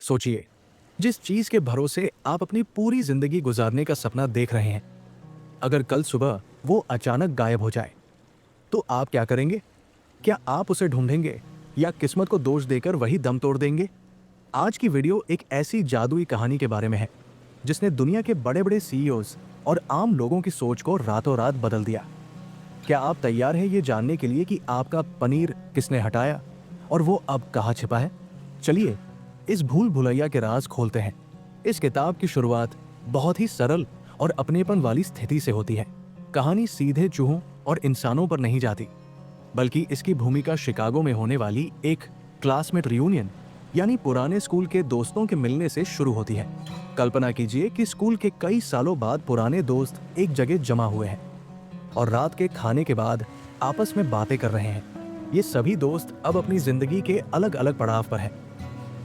सोचिए, जिस चीज के भरोसे आप अपनी पूरी जिंदगी गुजारने का सपना देख रहे हैं, अगर कल सुबह वो अचानक गायब हो जाए तो आप क्या करेंगे? क्या आप उसे ढूंढेंगे या किस्मत को दोष देकर वही दम तोड़ देंगे? आज की वीडियो एक ऐसी जादुई कहानी के बारे में है जिसने दुनिया के बड़े बड़े सीईओज और आम लोगों की सोच को रातों रात बदल दिया। क्या आप तैयार हैं ये जानने के लिए कि आपका पनीर किसने हटाया और वो अब कहाँ छिपा है? चलिए इस भूल भुलैया के राज खोलते हैं। इस किताब की शुरुआत बहुत ही सरल और अपनेपन वाली स्थिति से होती है। कहानी सीधे चूहों और इंसानों पर नहीं जाती, बल्कि इसकी भूमिका शिकागो में होने वाली एक क्लासमेट रियूनियन यानी पुराने स्कूल के दोस्तों के मिलने से शुरू होती है। कल्पना कीजिए कि स्कूल के कई सालों बाद पुराने दोस्त एक जगह जमा हुए हैं और रात के खाने के बाद आपस में बातें कर रहे हैं। ये सभी दोस्त अब अपनी जिंदगी के अलग अलग पड़ाव पर हैं।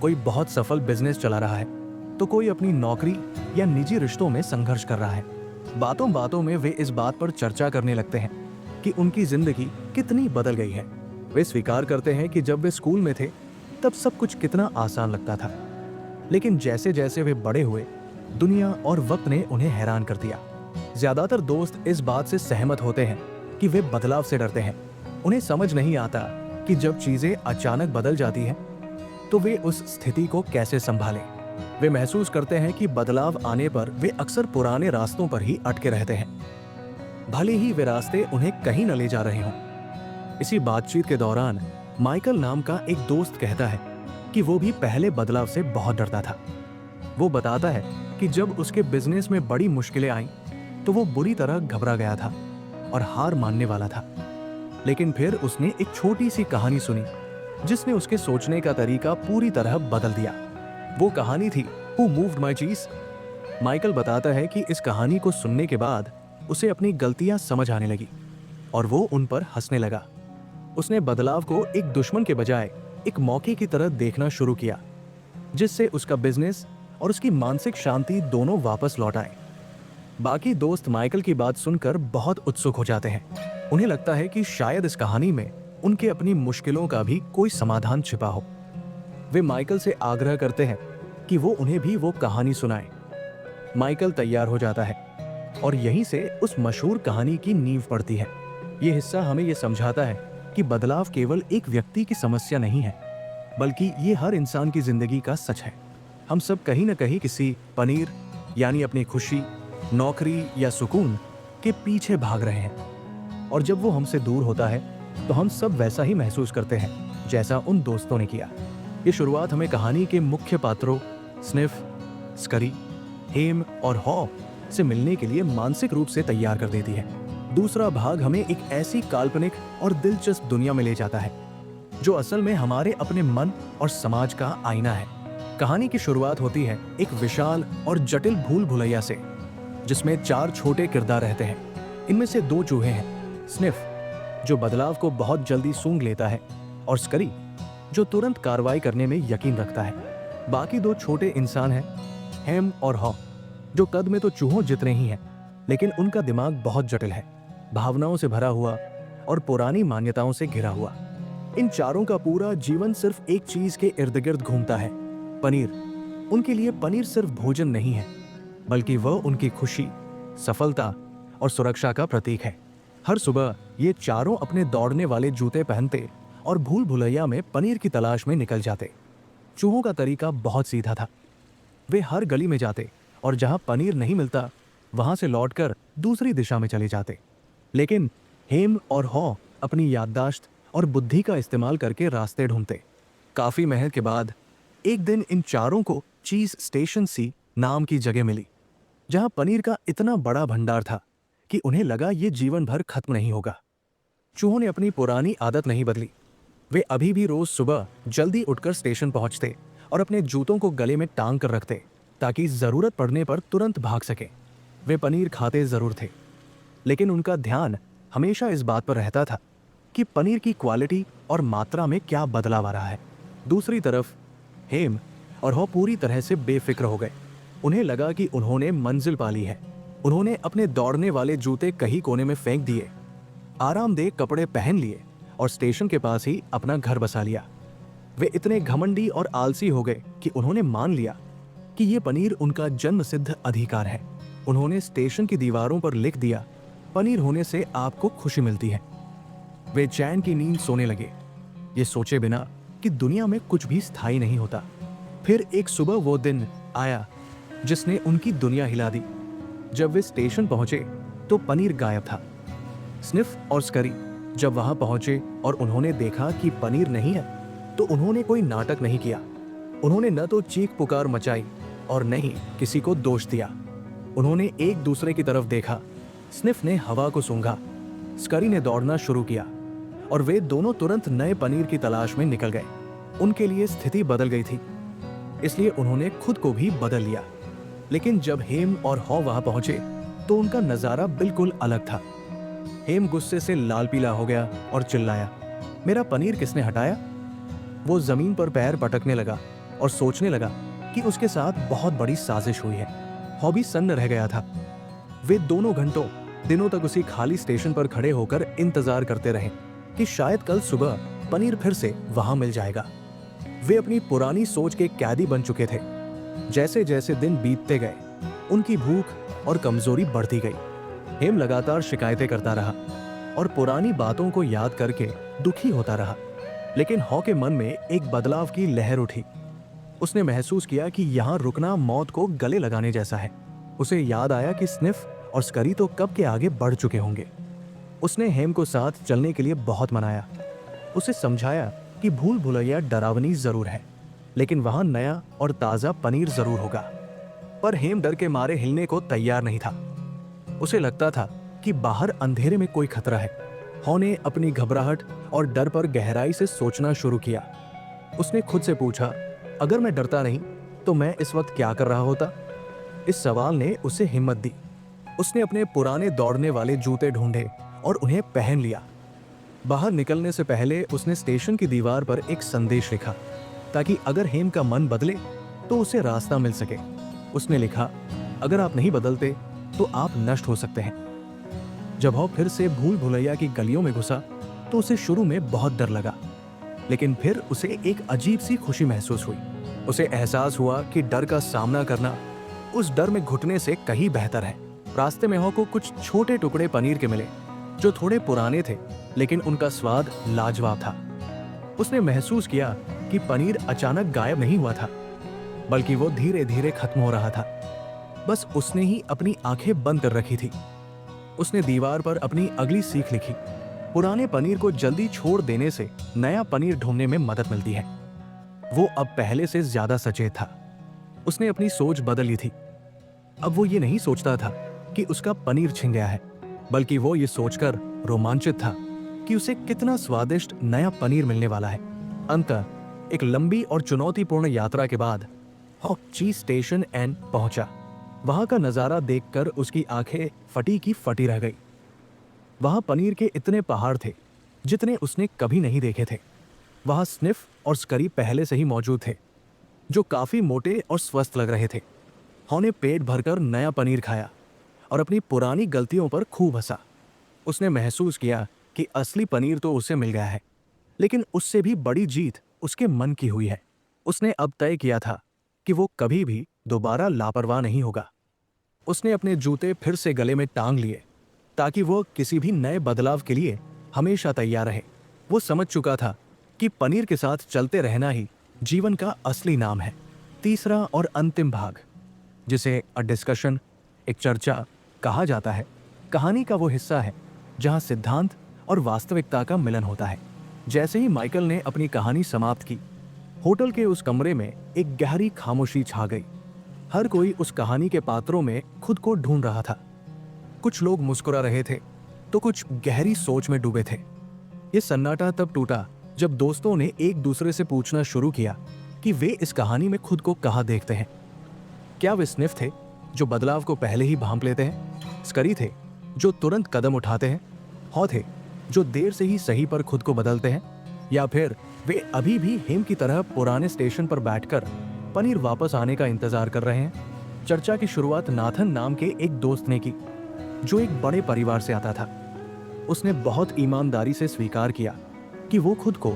कोई बहुत सफल बिजनेस चला रहा है तो कोई अपनी नौकरी या निजी रिश्तों में संघर्ष कर रहा है। बातों बातों में वे इस बात पर चर्चा करने लगते हैं कि उनकी जिंदगी कितनी बदल गई है। वे स्वीकार करते हैं कि जब वे स्कूल में थे तब सब कुछ कितना आसान लगता था, लेकिन जैसे जैसे वे बड़े हुए दुनिया और वक्त ने उन्हें हैरान कर दिया। ज्यादातर दोस्त इस बात से सहमत होते हैं कि वे बदलाव से डरते हैं। उन्हें समझ नहीं आता कि जब चीजें अचानक बदल जाती हैं तो वे उस स्थिति को कैसे संभालें। वे महसूस करते हैं कि बदलाव आने पर वे अक्सर पुराने रास्तों पर ही अटके रहते हैं, भले ही वे रास्ते उन्हें कहीं न ले जा रहे हों। इसी बातचीत के दौरान माइकल नाम का एक दोस्त कहता है कि वो भी पहले बदलाव से बहुत डरता था। वो बताता है कि जब उसके बिजनेस में बड़ी मुश्किलें आईं तो वो बुरी तरह घबरा गया था और हार मानने वाला था। लेकिन फिर उसने एक छोटी सी कहानी सुनी जिसने उसके सोचने का तरीका पूरी तरह बदल दिया। वो कहानी थी हु मूव्ड माई चीज। माइकल बताता है कि इस कहानी को सुनने के बाद उसे अपनी गलतियां समझ आने लगी और वो उन पर हंसने लगा। उसने बदलाव को एक दुश्मन के बजाय एक मौके की तरह देखना शुरू किया, जिससे उसका बिजनेस और उसकी मानसिक शांति दोनों वापस लौट आए। बाकी दोस्त माइकल की बात सुनकर बहुत उत्सुक हो जाते हैं। उन्हें लगता है कि शायद इस कहानी में उनके अपनी मुश्किलों का भी कोई समाधान छिपा हो। वे माइकल से आग्रह करते हैं कि वो उन्हें भी वो कहानी सुनाए। माइकल तैयार हो जाता है और यहीं से उस मशहूर कहानी की नींव पड़ती है। ये हिस्सा हमें ये समझाता है कि बदलाव केवल एक व्यक्ति की समस्या नहीं है, बल्कि ये हर इंसान की जिंदगी का सच है। हम सब कहीं न कहीं किसी पनीर यानी अपनी खुशी, नौकरी या सुकून के पीछे भाग रहे हैं, और जब वो हमसे दूर होता है तो हम सब वैसा ही महसूस करते हैं जैसा उन दोस्तों ने किया। ये शुरुआत हमें कहानी के मुख्य पात्रों स्निफ, स्करी, हेम और हॉ से मिलने के लिए मानसिक रूप से तैयार कर देती है। दूसरा भाग हमें एक ऐसी काल्पनिक और दिलचस्प दुनिया में ले जाता है जो असल में हमारे अपने मन और समाज का आईना है। कहानी की शुरुआत होती है एक विशाल और जटिल भूल भुलैया से, जिसमें 4 छोटे किरदार रहते हैं। इनमें से 2 चूहे हैं, स्निफ जो बदलाव को बहुत जल्दी सूंघ लेता है और स्करी जो तुरंत कार्रवाई करने में यकीन रखता है। बाकी 2 छोटे इंसान हैं, हेम और हॉ, जो कद में तो चूहों जितने ही हैं, लेकिन उनका दिमाग बहुत जटिल है, भावनाओं से भरा हुआ और पुरानी मान्यताओं से घिरा हुआ। इन चारों का पूरा जीवन सिर्फ एक चीज के इर्द गिर्द घूमता है, पनीर। उनके लिए पनीर सिर्फ भोजन नहीं है, बल्कि वह उनकी खुशी, सफलता और सुरक्षा का प्रतीक है। हर सुबह ये चारों अपने दौड़ने वाले जूते पहनते और भूल भुलैया में पनीर की तलाश में निकल जाते। चूहों का तरीका बहुत सीधा था। वे हर गली में जाते और जहां पनीर नहीं मिलता वहां से लौटकर दूसरी दिशा में चले जाते। लेकिन हेम और हॉ अपनी याददाश्त और बुद्धि का इस्तेमाल करके रास्ते ढूंढते। काफी मेहनत के बाद एक दिन इन चारों को चीज स्टेशन सी नाम की जगह मिली, जहां पनीर का इतना बड़ा भंडार था कि उन्हें लगा ये जीवन भर खत्म नहीं होगा। चूहों ने अपनी पुरानी आदत नहीं बदली। वे अभी भी रोज सुबह जल्दी उठकर स्टेशन पहुंचते और अपने जूतों को गले में टांग कर रखते ताकि जरूरत पड़ने पर तुरंत भाग सके। वे पनीर खाते जरूर थे, लेकिन उनका ध्यान हमेशा इस बात पर रहता था कि पनीर की क्वालिटी और मात्रा में क्या बदलाव आ रहा है। दूसरी तरफ हेम और हॉ पूरी तरह से बेफिक्र हो गए। उन्हें लगा कि उन्होंने मंजिल पा ली है। उन्होंने अपने दौड़ने वाले जूते कहीं कोने में फेंक दिए, आरामदेह कपड़े पहन लिए और स्टेशन के पास ही अपना घर बसा लिया। वे इतने घमंडी और आलसी हो गए कि उन्होंने मान लिया कि ये पनीर उनका जन्म सिद्ध अधिकार है। उन्होंने स्टेशन की दीवारों पर लिख दिया, पनीर होने से आपको खुशी मिलती है। वे चैन की नींद सोने लगे, ये सोचे बिना कि दुनिया में कुछ भी स्थायी नहीं होता। फिर एक सुबह वो दिन आया जिसने उनकी दुनिया हिला दी। जब वे स्टेशन पहुंचे तो पनीर गायब था। स्निफ और स्करी जब वहां पहुंचे और उन्होंने देखा कि पनीर नहीं है, तो उन्होंने कोई नाटक नहीं किया। उन्होंने न तो चीख पुकार मचाई और न ही किसी को दोष दिया। उन्होंने एक दूसरे की तरफ देखा। स्निफ ने हवा को सूंघा, स्करी ने दौड़ना शुरू किया और वे दोनों तुरंत नए पनीर की तलाश में निकल गए। उनके लिए स्थिति बदल गई थी, इसलिए उन्होंने खुद को भी बदल लिया। लेकिन जब हेम और हॉ वहां पहुंचे तो उनका नजारा बिल्कुल अलग था। हेम गुस्से से लाल पीला हो गया और चिल्लाया, मेरा पनीर किसने हटाया? वो जमीन पर पैर पटकने लगा और सोचने लगा कि उसके साथ बहुत बड़ी साजिश हुई है। हॉ भी सन्न रह गया था। वे दोनों घंटों दिनों तक उसी खाली स्टेशन पर खड़े होकर इंतजार करते रहे कि शायद कल सुबह पनीर फिर से वहां मिल जाएगा। वे अपनी पुरानी सोच के कैदी बन चुके थे। जैसे जैसे दिन बीतते गए, उनकी भूख और कमजोरी बढ़ती गई। हेम लगातार शिकायतें करता रहा और पुरानी बातों को याद करके दुखी होता रहा। लेकिन हॉ के मन में एक बदलाव की लहर उठी। उसने महसूस किया कि यहाँ रुकना मौत को गले लगाने जैसा है। उसे याद आया कि स्निफ और स्करी तो कब के आगे बढ़ चुके होंगे। उसने हेम को साथ चलने के लिए बहुत मनाया। उसे समझाया कि भूल भुलैया डरावनी जरूर है, लेकिन वहां नया और ताजा पनीर जरूर होगा। पर हेम डर के मारे हिलने को तैयार नहीं था। उसे लगता था कि बाहर अंधेरे में कोई खतरा है। हॉ ने अपनी घबराहट और डर पर गहराई से सोचना शुरू किया। उसने खुद से पूछा, अगर मैं डरता नहीं तो मैं इस वक्त क्या कर रहा होता? इस सवाल ने उसे हिम्मत दी। उसने अपने पुराने दौड़ने वाले जूते ढूंढे और उन्हें पहन लिया। बाहर निकलने से पहले उसने स्टेशन की दीवार पर एक संदेश लिखा, ताकि अगर हेम का मन बदले तो उसे रास्ता मिल सके। उसने लिखा, अगर आप नहीं बदलते तो आप नष्ट हो सकते हैं। जब हॉ फिर से भूल भुलैया की गलियों में घुसा तो उसे शुरू में बहुत डर लगा, लेकिन फिर उसे एक अजीब सी खुशी महसूस हुई। उसे एहसास हुआ कि डर का सामना करना उस डर में घुटने से कहीं बेहतर है। रास्ते में हॉ को कुछ छोटे टुकड़े पनीर के मिले, जो थोड़े पुराने थे, लेकिन उनका स्वाद लाजवाब था। उसने महसूस किया कि पनीर अचानक गायब नहीं हुआ था, बल्कि वो धीरे धीरे खत्म हो रहा था। बस उसने ही अपनी आंखें बंद कर रखी थी। उसने दीवार पर अपनी अगली सीख लिखी, पुराने पनीर को जल्दी छोड़ देने से नया पनीर ढूंढने में मदद मिलती है। वो अब पहले से ज्यादा सचेत था। उसने अपनी सोच बदल ली थी। अब वो ये नहीं सोचता था कि उसका पनीर छिन गया है, बल्कि वो ये सोचकर रोमांचित था कि उसे कितना स्वादिष्ट नया पनीर मिलने वाला है। अंततः एक लंबी और चुनौतीपूर्ण यात्रा के बाद हॉ चीज स्टेशन एन पहुंचा। वहां का नजारा देखकर उसकी आंखें फटी की फटी रह गई। वहां पनीर के इतने पहाड़ थे जितने उसने कभी नहीं देखे थे। वहां स्निफ और स्करी पहले से ही मौजूद थे, जो काफी मोटे और स्वस्थ लग रहे थे। हॉ ने पेट भरकर नया पनीर खाया और अपनी पुरानी गलतियों पर खूब हंसा। उसने महसूस किया कि असली पनीर तो उसे मिल गया है, लेकिन उससे भी बड़ी जीत उसके मन की हुई है। उसने अब तय किया था कि वो कभी भी दोबारा लापरवाह नहीं होगा। उसने अपने जूते फिर से गले में टांग लिए ताकि वो किसी भी नए बदलाव के लिए हमेशा तैयार रहे। वो समझ चुका था कि पनीर के साथ चलते रहना ही जीवन का असली नाम है। तीसरा और अंतिम भाग, जिसे अ डिस्कशन, एक चर्चा कहा जाता है, कहानी का वो हिस्सा है जहां सिद्धांत और वास्तविकता का मिलन होता है। जैसे ही माइकल ने अपनी कहानी समाप्त की, होटल के उस कमरे में एक गहरी खामोशी छा गई। हर कोई उस कहानी के पात्रों में खुद को ढूंढ रहा था। कुछ लोग मुस्कुरा रहे थे तो कुछ गहरी सोच में डूबे थे। ये सन्नाटा तब टूटा जब दोस्तों ने एक दूसरे से पूछना शुरू किया कि वे इस कहानी में खुद को कहाँ देखते हैं। क्या वे स्निफ थे जो बदलाव को पहले ही भांप लेते हैं? स्करी थे जो तुरंत कदम उठाते हैं? हॉ थे जो देर से ही सही पर खुद को बदलते हैं? या फिर वे अभी भी हेम की तरह पुराने स्टेशन पर बैठकर पनीर वापस आने का इंतजार कर रहे हैं? चर्चा की शुरुआत नाथन नाम के एक दोस्त ने की, जो एक बड़े परिवार से आता था। उसने बहुत ईमानदारी से स्वीकार किया कि वो खुद को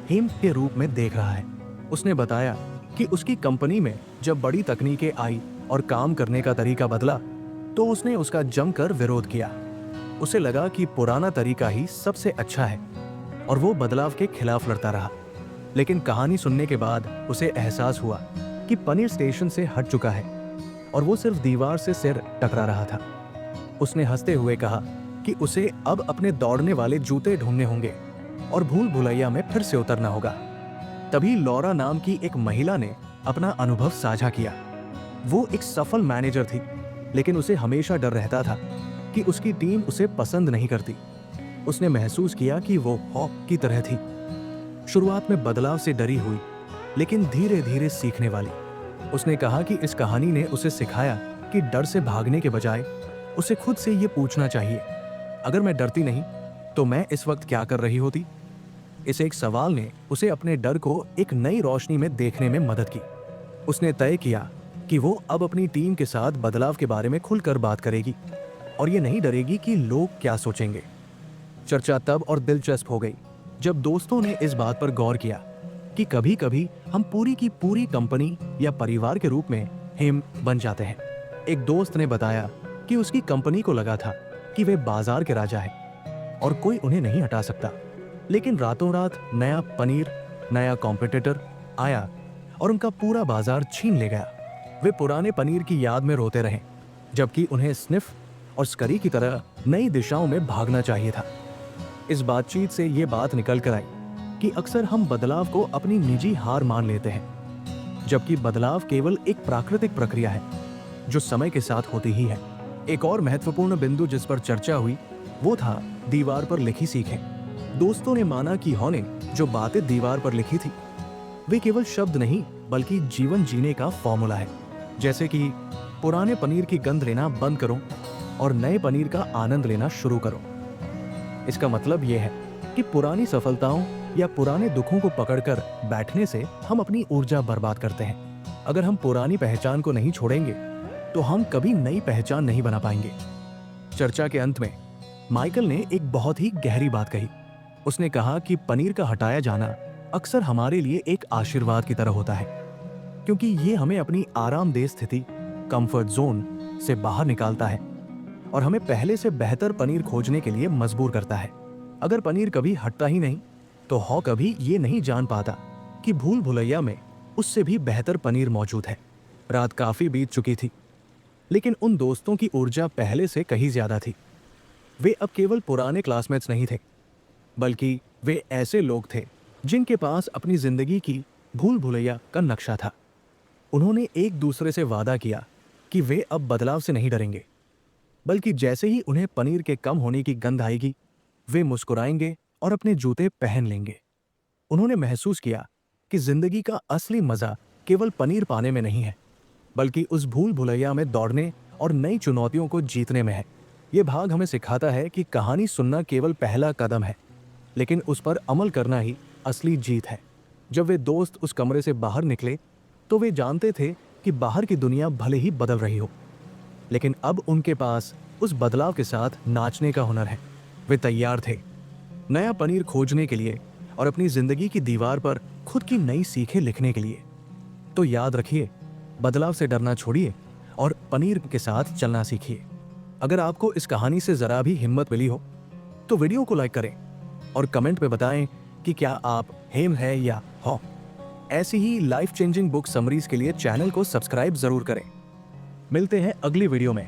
हेम के रूप में देख रहा है। उसने बताया कि उसकी कंपनी में जब बड़ी तकनीकें आई और काम करने का तरीका बदला तो उसने उसका जमकर विरोध किया। उसे लगा कि पुराना तरीका ही सबसे अच्छा है और वो बदलाव के खिलाफ लड़ता रहा। लेकिन कहानी सुनने के बाद उसे एहसास हुआ कि पनीर स्टेशन से हट चुका है और वो सिर्फ दीवार से सिर टकरा रहा था। उसने हंसते हुए कहा कि उसे अब अपने दौड़ने वाले जूते ढूंढने होंगे और भूल भुलैया में फिर से उतरना होगा। तभी लॉरा नाम की एक महिला ने अपना अनुभव साझा किया। वो एक सफल मैनेजर थी, लेकिन उसे हमेशा डर रहता था कि उसकी टीम उसे पसंद नहीं करती। उसने महसूस किया कि वो हॉक की तरह थी, शुरुआत में बदलाव से डरी हुई लेकिन धीरे धीरे सीखने वाली। उसने कहा कि इस कहानी ने उसे सिखाया कि डर से भागने के बजाय उसे खुद से ये पूछना चाहिए, अगर मैं डरती नहीं तो मैं इस वक्त क्या कर रही होती। इस एक सवाल ने उसे अपने डर को एक नई रोशनी में देखने में मदद की। उसने तय किया कि वो अब अपनी टीम के साथ बदलाव के बारे में खुलकर बात करेगी और ये नहीं डरेगी कि लोग क्या सोचेंगे। चर्चा तब और दिलचस्प हो गई जब दोस्तों ने इस बात पर गौर किया कि कभी कभी हम पूरी की पूरी कंपनी या परिवार के रूप में हिम बन जाते हैं। एक दोस्त ने बताया कि उसकी कंपनी को लगा था कि वे बाजार के राजा हैं और कोई उन्हें नहीं हटा सकता, लेकिन रातों रात नया कॉम्पिटिटर आया और उनका पूरा बाजार छीन ले गया। वे पुराने पनीर की याद में रोते रहे, जबकि उन्हें स्निफ और स्करी की तरह नई दिशाओं में भागना चाहिए था। इस बातचीत से ये बात निकल कर आई कि अक्सर हम बदलाव को अपनी निजी हार मान लेते हैं, जबकि बदलाव केवल एक प्राकृतिक प्रक्रिया है जो समय के साथ होती ही है। एक और महत्वपूर्ण बिंदु जिस पर चर्चा हुई वो था दीवार पर लिखी सीखें। दोस्तों ने माना कि हॉ ने जो बातें दीवार पर लिखी थी वे केवल शब्द नहीं बल्कि जीवन जीने का फॉर्मूला है। जैसे कि पुराने पनीर की गंध लेना बंद करो और नए पनीर का आनंद लेना शुरू करो। इसका मतलब यह है कि पुरानी सफलताओं या पुराने दुखों को पकड़कर बैठने से हम अपनी ऊर्जा बर्बाद करते हैं। अगर हम पुरानी पहचान को नहीं छोड़ेंगे तो हम कभी नई पहचान नहीं बना पाएंगे। चर्चा के अंत में माइकल ने एक बहुत ही गहरी बात कही। उसने कहा कि पनीर का हटाया जाना अक्सर हमारे लिए एक आशीर्वाद की तरह होता है, क्योंकि ये हमें अपनी आरामदेह स्थिति कंफर्ट जोन से बाहर निकालता है और हमें पहले से बेहतर पनीर खोजने के लिए मजबूर करता है। अगर पनीर कभी हटता ही नहीं तो हॉ कभी ये नहीं जान पाता कि भूल भुलैया में उससे भी बेहतर पनीर मौजूद है। रात काफी बीत चुकी थी, लेकिन उन दोस्तों की ऊर्जा पहले से कहीं ज्यादा थी। वे अब केवल पुराने क्लासमेट्स नहीं थे, बल्कि वे ऐसे लोग थे जिनके पास अपनी जिंदगी की भूल भुलैया का नक्शा था। उन्होंने एक दूसरे से वादा किया कि वे अब बदलाव से नहीं डरेंगे, बल्कि जैसे ही उन्हें पनीर के कम होने की गंध आएगी वे मुस्कुराएंगे और अपने जूते पहन लेंगे। उन्होंने महसूस किया कि जिंदगी का असली मजा केवल पनीर पाने में नहीं है, बल्कि उस भूल भुलैया में दौड़ने और नई चुनौतियों को जीतने में है। ये भाग हमें सिखाता है कि कहानी सुनना केवल पहला कदम है, लेकिन उस पर अमल करना ही असली जीत है। जब वे दोस्त उस कमरे से बाहर निकले तो वे जानते थे कि बाहर की दुनिया भले ही बदल रही हो, लेकिन अब उनके पास उस बदलाव के साथ नाचने का हुनर है। वे तैयार थे नया पनीर खोजने के लिए और अपनी जिंदगी की दीवार पर खुद की नई सीखें लिखने के लिए। तो याद रखिए, बदलाव से डरना छोड़िए और पनीर के साथ चलना सीखिए। अगर आपको इस कहानी से जरा भी हिम्मत मिली हो तो वीडियो को लाइक करें और कमेंट में बताएं कि क्या आप हेम है या हॉ। ऐसी ही लाइफ चेंजिंग बुक समरीज के लिए चैनल को सब्सक्राइब जरूर करें। मिलते हैं अगली वीडियो में।